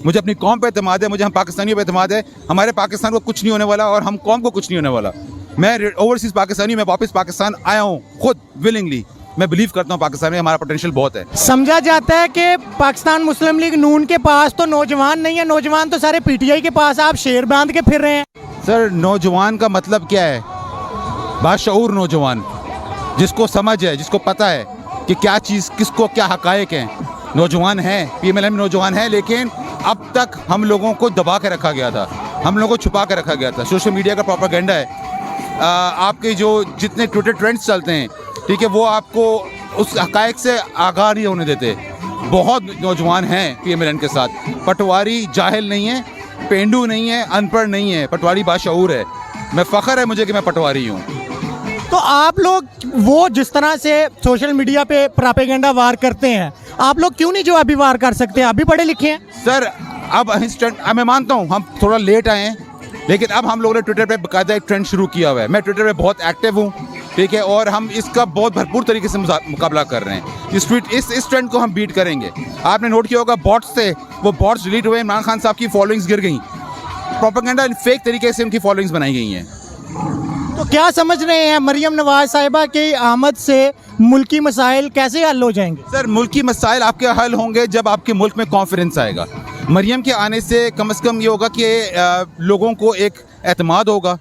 मुझे अपनी कौम पे एतमाद है, मुझे हम पाकिस्तानियों पे एतमाद है। हमारे पाकिस्तान को कुछ नहीं होने वाला और हम कौम को कुछ नहीं होने वाला। मैं ओवरसीज़ पाकिस्तानी, मैं वापस पाकिस्तान आया हूँ खुद विलिंगली। मैं बिलीव करता हूँ पाकिस्तान में हमारा पोटेंशियल बहुत है। समझा जाता है कि पाकिस्तान मुस्लिम लीग नून के पास तो नौजवान नहीं है, नौजवान तो सारे पीटीआई के पास, आप शेर बांध के फिर रहे हैं। सर, नौजवान का मतलब क्या है? बाशऊर नौजवान, जिसको समझ है, जिसको पता है कि क्या चीज़, किसको क्या हकायक हैं। नौजवान हैं, पीएमएलएन में नौजवान है, लेकिन अब तक हम लोगों को दबा के रखा गया था, हम लोगों को छुपा के रखा गया था। सोशल मीडिया का प्रोपेगेंडा है। आपके जो जितने ट्विटर ट्रेंड्स चलते हैं, ठीक है, वो आपको उस हकायक से आगाह नहीं होने देते। बहुत नौजवान हैं पीएमएलएन के साथ। पटवारी जाहिल नहीं है, पेंडू नहीं है, अनपढ़ नहीं है, पटवारी बाशऊर है। मैं फ़ख्र है मुझे कि मैं पटवारी हूँ। तो आप लोग वो जिस तरह से सोशल मीडिया पे प्रोपेगेंडा वार करते हैं, आप लोग क्यों नहीं जवाबी वार कर सकते? आप भी पढ़े लिखे हैं सर। अब मैं मानता हूँ हम थोड़ा लेट आए हैं, लेकिन अब हम लोगों ने ट्विटर पे बाकायदा एक ट्रेंड शुरू किया हुआ है। मैं ट्विटर पे बहुत एक्टिव हूँ, ठीक है, और हम इसका बहुत भरपूर तरीके से मुकाबला कर रहे हैं। इस ट्रेंड को हम बीट करेंगे। आपने नोट किया होगा बॉट्स से, वो बॉट्स डिलीट हुए, इमरान खान साहब की फॉलोइंग्स गिर गई, प्रोपेगेंडा फेक तरीके से उनकी फॉलोइंग्स बनाई गई हैं। तो क्या समझ रहे हैं मरियम नवाज साहिबा की आमद से मुल्की मसाइल कैसे हल हो जाएंगे? सर, मुल्की मसाइल आपके हल होंगे जब आपके मुल्क में कॉन्फिडेंस आएगा। मरियम के आने से कम ये होगा कि लोगों को एक एतमाद होगा,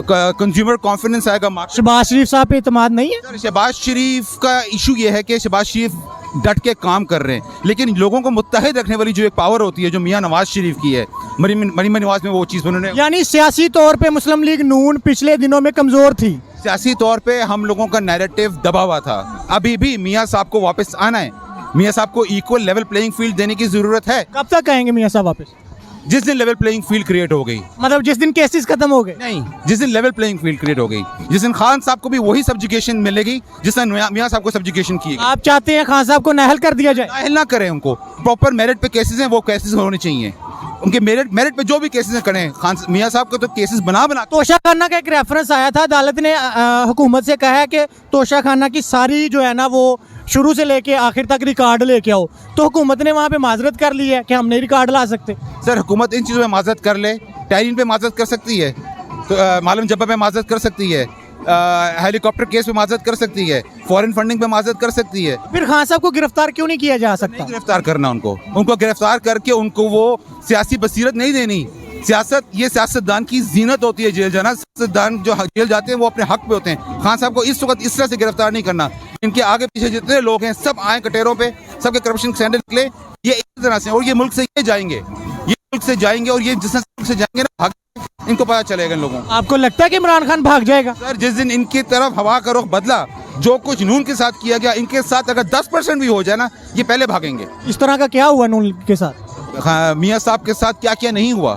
कंज्यूमर कॉन्फिडेंस आएगा। शहबाज शरीफ साहब पे एतमाद नहीं है? सर, शहबाज शरीफ का इशू ये है कि शहबाज शरीफ डट के काम कर रहे हैं, लेकिन लोगों को मुत्तहिद रखने वाली जो एक पावर होती है, जो मियां नवाज शरीफ की है, मरीम नवाज में वो चीज़ उन्होंने, यानी सियासी तौर पे मुस्लिम लीग नून पिछले दिनों में कमज़ोर थी। सियासी तौर पे हम लोगों का नैरेटिव दबा हुआ था। अभी भी मियां साहब को वापस आना है। मियां साहब को इक्वल लेवल प्लेइंग फील्ड देने की ज़रूरत है। कब तक आएंगे मियां साहब वापस? जिस दिन लेवल प्लेइंग फील्ड क्रिएट हो गई। मतलब जिस दिन केसेस खत्म हो गए? नहीं, जिस दिन लेवल प्लेइंग फील्ड क्रिएट हो गई, जिस दिन खान साहब को भी वही सब्जुकेशन मिलेगी जिस दिन मियां साहब को सब्जुकेशन की। आप चाहते हैं खान साहब को नाअहल कर दिया जाए? नाअहल ना करें उनको, प्रॉपर मेरिट पे केसेस हैं, वो केसेस होने चाहिए। उनके मेरिट पे जो भी केसेस करें, मियां साहब को तो केसेस बना तोशा खाना का एक रेफरेंस आया था, अदालत ने हुकूमत से कहा है कि तोशा खाना की सारी जो है ना वो शुरू से लेके आखिर तक रिकॉर्ड लेके आओ। तो हुकूमत ने वहाँ पे माजरत कर ली है कि हम नहीं रिकॉर्ड ला सकते। सर, हुकूमत इन चीज़ों में माजरत कर ले, टायरीन पे माजरत कर सकती है, तो मालूम जब्बा पे माजरत कर सकती है, हेलीकॉप्टर केस पे माजरत कर सकती है, फॉरेन फंडिंग पे माजरत कर सकती है। फिर खान साहब को गिरफ्तार क्यों नहीं किया जा सकता? नहीं गिरफ्तार करना उनको गिरफ्तार करके उनको वो सियासी बसीरत नहीं देनी। ये सियासतदान की जीनत होती है जेल जाना। सियासतदान जो जेल जाते हैं वो अपने हक पे होते हैं। खान साहब को इस वक्त इस तरह से गिरफ्तार नहीं करना। इनके आगे पीछे जितने लोग हैं सब आए कटेरों पे, सबके करप्शन स्कैंडल निकले, ये इस तरह से, और ये मुल्क से जाएंगे और ये जिस मुल्क से जाएंगे ना, भाग, इनको पता चलेगा इन लोगों को। आपको लगता है कि इमरान खान भाग जाएगा? सर, जिस दिन इनकी तरफ हवा का रुख बदला, जो कुछ नून के साथ किया गया, इनके साथ अगर 10% भी हो जाए ना, ये पहले भागेंगे। इस तरह का क्या हुआ नून के साथ? हाँ, मियां साहब के साथ क्या क्या नहीं हुआ,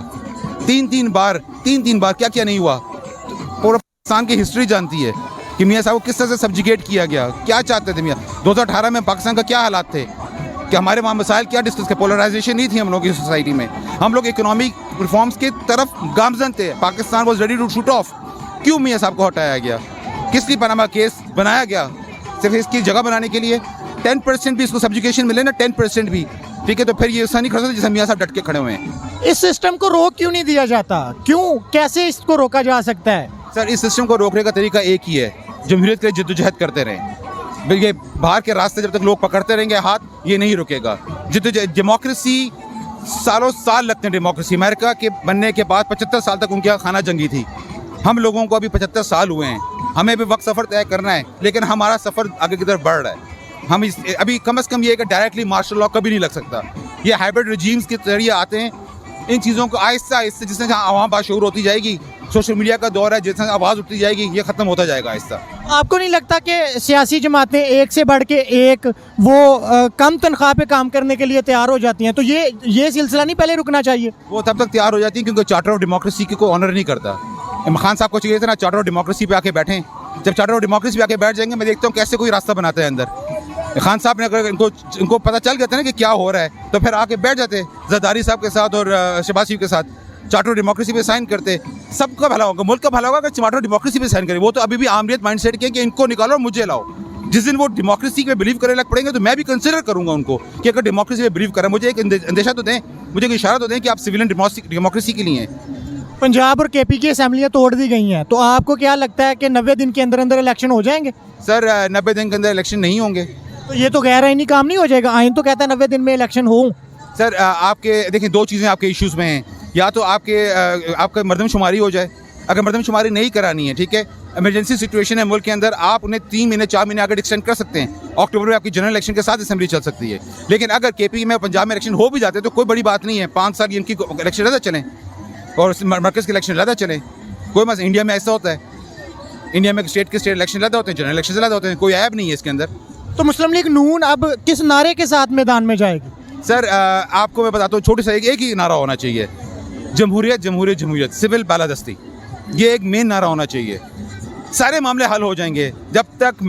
तीन बार क्या क्या नहीं हुआ। पूरा पाकिस्तान की हिस्ट्री जानती है कि मियां साहब को किस तरह से सब्जुगेट किया गया, क्या चाहते थे मियां। 2018 में पाकिस्तान का क्या हालात थे, कि हमारे वहाँ मसाइल क्या डिस्कस के, पोलराइजेशन नहीं थी हम लोग की सोसाइटी में। हम लोग इकोनॉमिक रिफॉर्म्स की तरफ गामजन थे। Pakistan was ready to shoot off. क्यों मियां साहब को हटाया गया? किस लिए पनामा केस बनाया गया? सिर्फ इसकी जगह बनाने के लिए। 10% भी इसको सब्जुकेशन मिले ना, 10% भी, ठीक है, तो फिर ये ऐसा नहीं कर सकते जिसे मियां साहब डट के खड़े हुए हैं। इस सिस्टम को रोक क्यों नहीं दिया जाता? क्यों, कैसे इसको रोका जा सकता है? सर, इस सिस्टम को रोकने का तरीका एक ही है, जमहूरियत के लिए जद्दोजहद करते रहें। ये बाहर के रास्ते जब तक लोग पकड़ते रहेंगे हाथ, ये नहीं रुकेगा। डेमोक्रेसी सालों साल लगते हैं। डेमोक्रेसी अमेरिका के बनने के बाद 75 साल तक उनके यहाँ खाना जंगी थी। हम लोगों को अभी 75 साल हुए हैं, हमें भी वक्त सफ़र तय करना है, लेकिन हमारा सफ़र आगे की तरफ बढ़ रहा है। हम अभी कम से कम ये कि डायरेक्टली मार्शल लॉ कभी नहीं लग सकता। ये हाइब्रिड रिजीम्स के जरिए आते हैं। इन चीज़ों को आहिस्ता आहिस्ता, जिससे आवाम बाशऊर होती जाएगी, सोशल मीडिया का दौर है, जिससे आवाज़ उठती जाएगी, ये ख़त्म होता जाएगा आहिस्ता। आपको नहीं लगता कि सियासी जमातें एक से बढ़ के एक वो कम तनख्वाह पे काम करने के लिए तैयार हो जाती हैं? तो ये सिलसिला नहीं पहले रुकना चाहिए? वो तब तक तैयार हो जाती है क्योंकि चार्टर ऑफ डेमोक्रेसी की कोई ऑनर नहीं करता। इमरान खान साहब को चाहिए था ना चार्टर ऑफ डेमोक्रेसी पे आके बैठें। जब चार्टर ऑफ डेमोक्रेसी पे आके बैठ जाएंगे, मैं देखता हूँ कैसे कोई रास्ता बनाते हैं अंदर। खान साहब ने अगर इनको पता चल गया था ना कि क्या हो रहा है, तो फिर आके बैठ जाते जरदारी साहब के साथ और शहबाज शरीफ के साथ, चार्टर ऑफ डेमोक्रेसी पे साइन करते। सबका भला होगा, मुल्क का भला होगा अगर चार्टर ऑफ डेमोक्रेसी पे साइन करें। वो तो अभी भी आमरीत माइंडसेट के कि इनको निकालो और मुझे लाओ। जिस दिन वो डेमोक्रेसी में बिलीव करने लग पड़ेंगे तो मैं भी कंसिडर करूंगा उनको कि अगर डेमोक्रेसी में बिलीव करें, मुझे एक अंदेशा तो दें, मुझे एक इशारा तो दें कि आप सिविलियन डेमोक्रेसी के लिए हैं। पंजाब और केपी की असेंबलियां तोड़ दी गई हैं, तो आपको क्या लगता है कि 90 दिन के अंदर अंदर इलेक्शन हो जाएंगे? सर 90 दिन के अंदर इलेक्शन नहीं होंगे। तो ये तो गैर आईनी काम नहीं हो जाएगा? आइन तो कहता है 90 दिन में इलेक्शन हो। सर आपके देखिए दो चीज़ें आपके इश्यूज़ में हैं, या तो आपका मरदमशुमारी हो जाए। अगर मरदमशुमारी नहीं करानी है, ठीक है, इमरजेंसी सिचुएशन है मुल्क के अंदर, आप उन्हें 3 महीने 4 महीने आगे एक्सटेंड कर सकते हैं। अक्टूबर में आपकी जनरल इलेक्शन के साथ असेंबली चल सकती है। लेकिन अगर केपी में पंजाब में इलेक्शन हो भी जाते हैं तो कोई बड़ी बात नहीं है, 5 साल इनकी इलेक्शन ज़्यादा चलें और मरकज़ के इलेक्शन ज़्यादा चलें। कोई मसला, इंडिया में ऐसा होता है, इंडिया में स्टेट के स्टेट इलेक्शन ज़्यादा होते हैं, जनरल इलेक्शन ज़्यादा होते हैं, कोई ऐब नहीं है इसके अंदर। तो मुस्लिम लीग नून अब किस नारे के साथ मैदान में जाएगी? सर आपको मैं बताता हूँ, छोटे सा एक ही नारा होना चाहिए, जमहूरियत जमहूरियत जमहूरियत, सिविल बालादस्ती। ये एक मेन नारा होना चाहिए। सारे मामले हल हो जाएंगे जब तक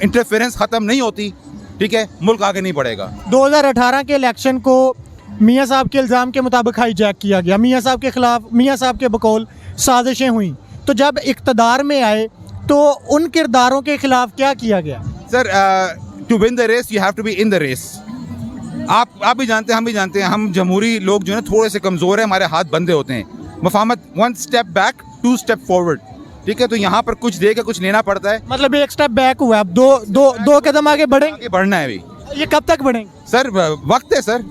इंटरफेरेंस ख़त्म नहीं होती, ठीक है, मुल्क आगे नहीं बढ़ेगा। 2018 के इलेक्शन को मियाँ साहब के इल्ज़ाम के मुताबिक हाईजैक किया गया, मियाँ साहब के खिलाफ, मियाँ साहब के बकौल साजिशें हुई, तो जब इक़्तिदार में आए तो उन किरदारों के खिलाफ क्या किया गया? Sir to win the race you have to be in the race. आप भी जानते हैं, हम भी जानते हैं, हम जमहूरी लोग जो है थोड़े से कमज़ोर हैं, हमारे हाथ बंधे होते हैं। मफाहमत 1 स्टेप बैक 2 स्टेप फॉरवर्ड, ठीक है, तो यहाँ पर कुछ दे के कुछ लेना पड़ता है। मतलब एक स्टेप बैक हुआ, अब दो कदम आगे बढ़ेंगे। आगे बढ़ना है अभी। ये कब तक बढ़ेंगे? सर वक्त है, सर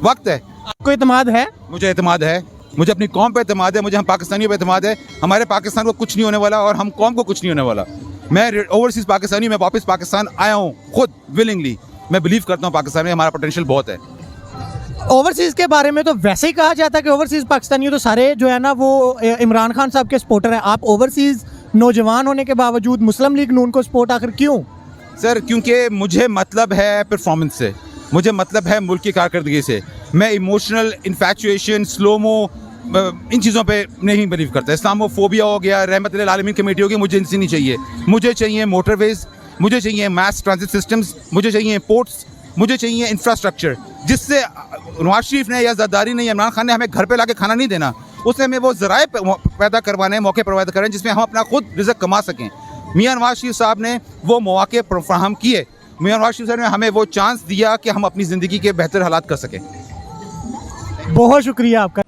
वक्त है। आपको इत्मीनान है? मुझे इत्मीनान है, मुझे अपनी कौम पे इत्मीनान है, मुझे हम पाकिस्तानियों पे इत्मीनान है। हमारे पाकिस्तान को कुछ नहीं होने वाला और हम कौम को कुछ नहीं होने वाला। मैं ओवरसीज़ पाकिस्तानी, मैं वापस पाकिस्तान आया हूँ खुद विलिंगली। मैं बिलीव करता हूँ पाकिस्तान में हमारा पोटेंशियल बहुत है। ओवरसीज़ के बारे में तो वैसे ही कहा जाता है कि ओवरसीज़ पाकिस्तानी तो सारे जो है ना वो इमरान खान साहब के सपोर्टर हैं। आप ओवरसीज़ नौजवान होने के बावजूद मुस्लिम लीग नून को सपोर्ट आखिर क्यों? सर क्योंकि मुझे मतलब है परफॉर्मेंस से, मुझे मतलब है मुल्क की कारकर्दगी से। मैं इमोशनल इन्फैक्चुएशन, स्लोमो, इन चीज़ों पे नहीं बिलीव करता। इस्लामोफोबिया हो गया, रहमतुल्लिल आलमीन कमेटी होगी, मुझे इनसे नहीं चाहिए। मुझे चाहिए मोटरवेज, मुझे चाहिए मास ट्रांजिट सिस्टम्स, मुझे चाहिए पोर्ट्स, मुझे चाहिए इंफ्रास्ट्रक्चर, जिससे नवाज शरीफ ने या ज़रदारी ने या इमरान खान ने हमें घर पे लाके खाना नहीं देना, उसने हमें वो ज़राए पैदा करवाने, मौके प्रोवाइड करें जिसमें हम अपना खुद रिज़्क कमा सकें। मियाँ नवाज शरीफ साहब ने वो मौके फराहम किए। मियाँ नवाज शरीफ साहब ने हमें वो चांस दिया कि हम अपनी ज़िंदगी के बेहतर हालात कर सकें। बहुत शुक्रिया आपका।